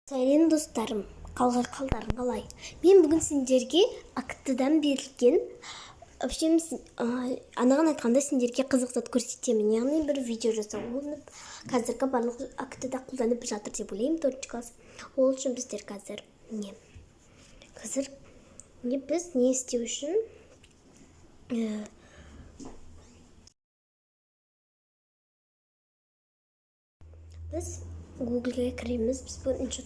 Сәлем достарым, қалдарың қалай? Мен бүгін сендерге актыдан берілген, анаған айтқанда сендерге қызық зат көрсетемін. Яғни бір видео жасау. Қазіргі барлық актыда қолданып жатыр деп ойлаймын, точкасы. Ол үшін біздер қазір біз не істеу үшін? Біз Google-ге кіреміз. Біз бірінші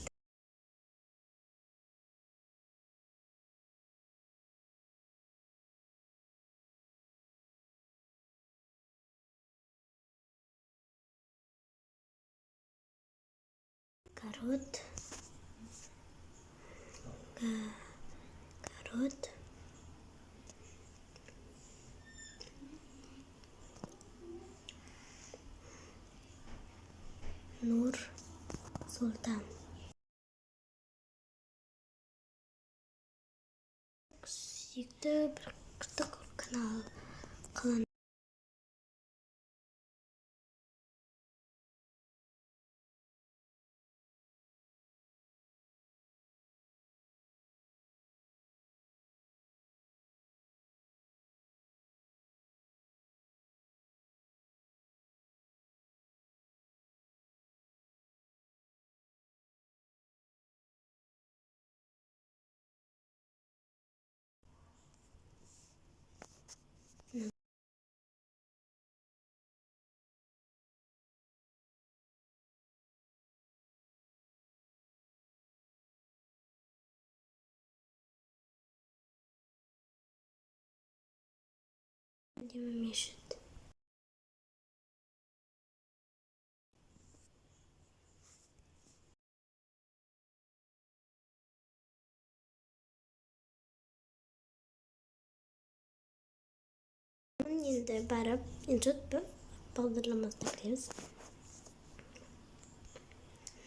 Корот Нур Султан. Сүйікті бір күштік канал қалан. Мешіт. Енді барып, бағдарламасына кіреміз.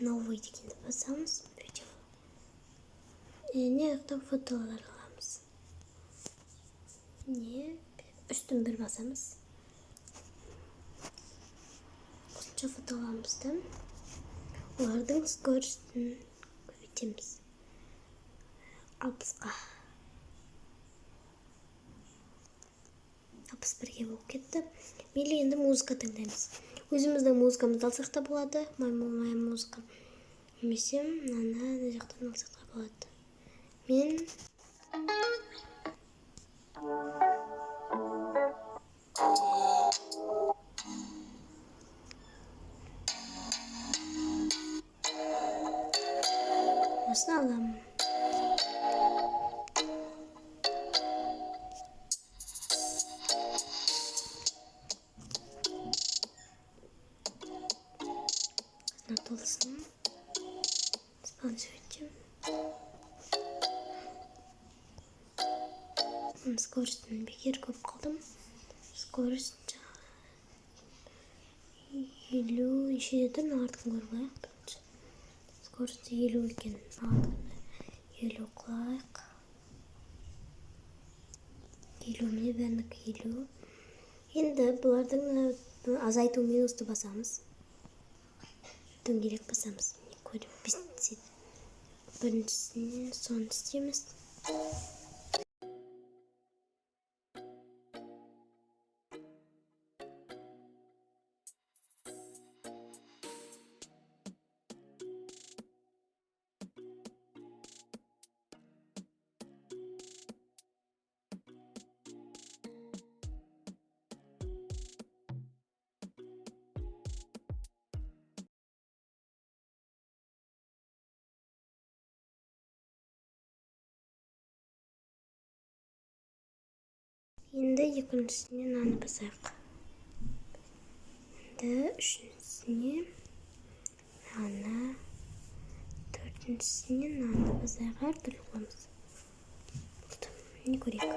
Новый дегенді басамыз. Видео. Неғақтан фотолар аламыз. Үстін бір басамыз. Қосымша фото аламыз да. Олардың скоростын көбейтеміз. 60-ға. 61-ге болып кетті. Мейлі енді музыка тыңдаймыз. Өзіміздің музыкамызды алсақ та болады. Моя музыка. Немесе мына жақтан алсақ та болады. Мен осыны аламын. Толысын спонсор етем. Скоростын бекер көп қалдым. Скорост 50 ешеден артын көргілайық. Скоросты 50 екен. Артын 50 қылайық. 50 міне бәрінікі 50. Енді бұлардың азайту минусты басамыз. Дөңгелек басамыз. Көріп бестен. Біріншісіне соны істейміз. Енді екіншісіне наны басайық. Енді үшіншісіне наны, төртіншісіне наны басайық. Әртүрлі қыламыз. Не көрейік.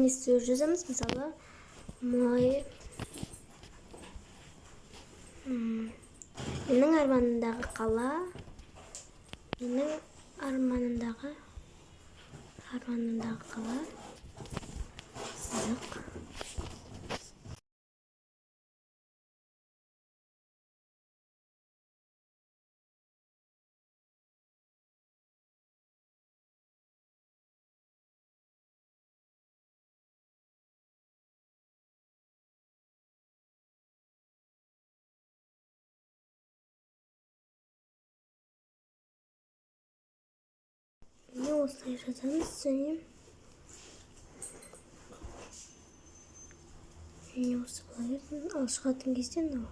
не сөз жазамыз, мысалы, менің арманымдағы қала, менің арманымдағы қала, сызық. Не осылай жазамыз, және осы былай ал шығатын кезде мынау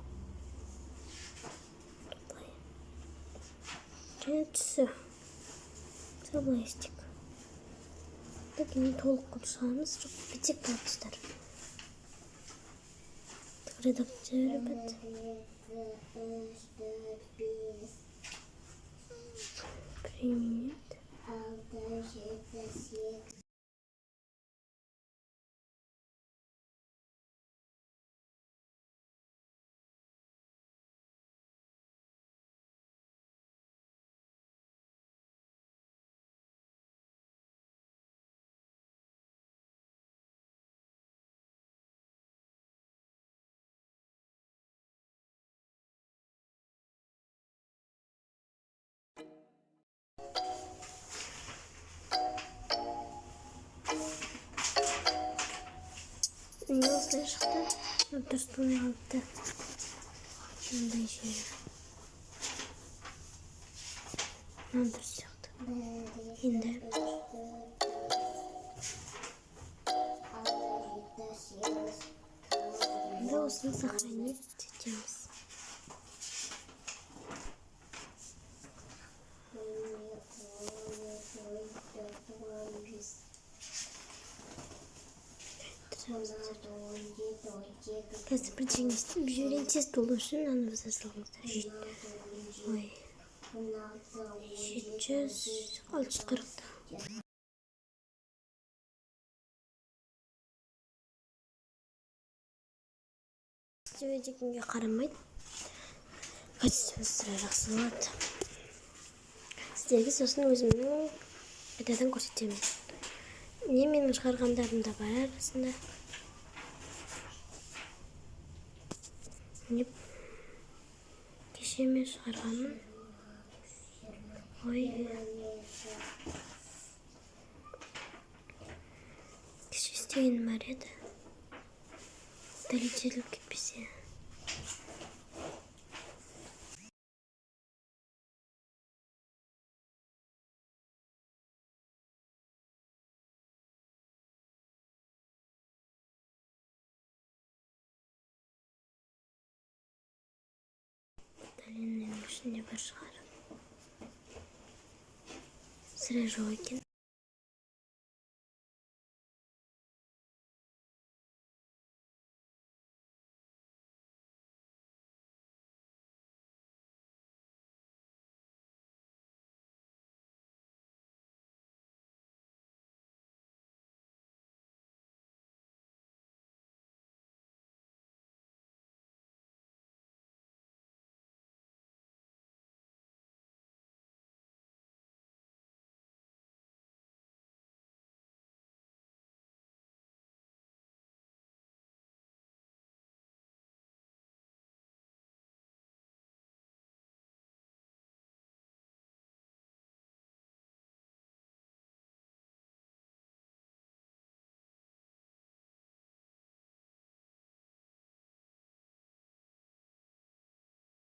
былай және түсі былай істейік. Кейін толық қылып шығамыз, жоқ бітек болады тұстар. Редактор бет. Привет. Не осылай шықты, дұрыс болмай қалыпты. Мынандай жері. Мынау дұрыс сияқты. Енді осыны сохранить етеміз. Қазір бірдеңе істеп жіберейін, тест болу үшін мынаны біз салыңыздар. 740-та. Істеуге дегенге қарамайды. Качествосы сірә жақсы болады. Сіздерге сосын өзімнің қайтадан көрсетемін. Не менің шығарғандарым да бар арасында. Кеше мен шығарғанмын. Кеше істеген бар еді. Дәлетеліп кетпесе. Дәленнің ішінде бір шығар. Сірә жоқ екен.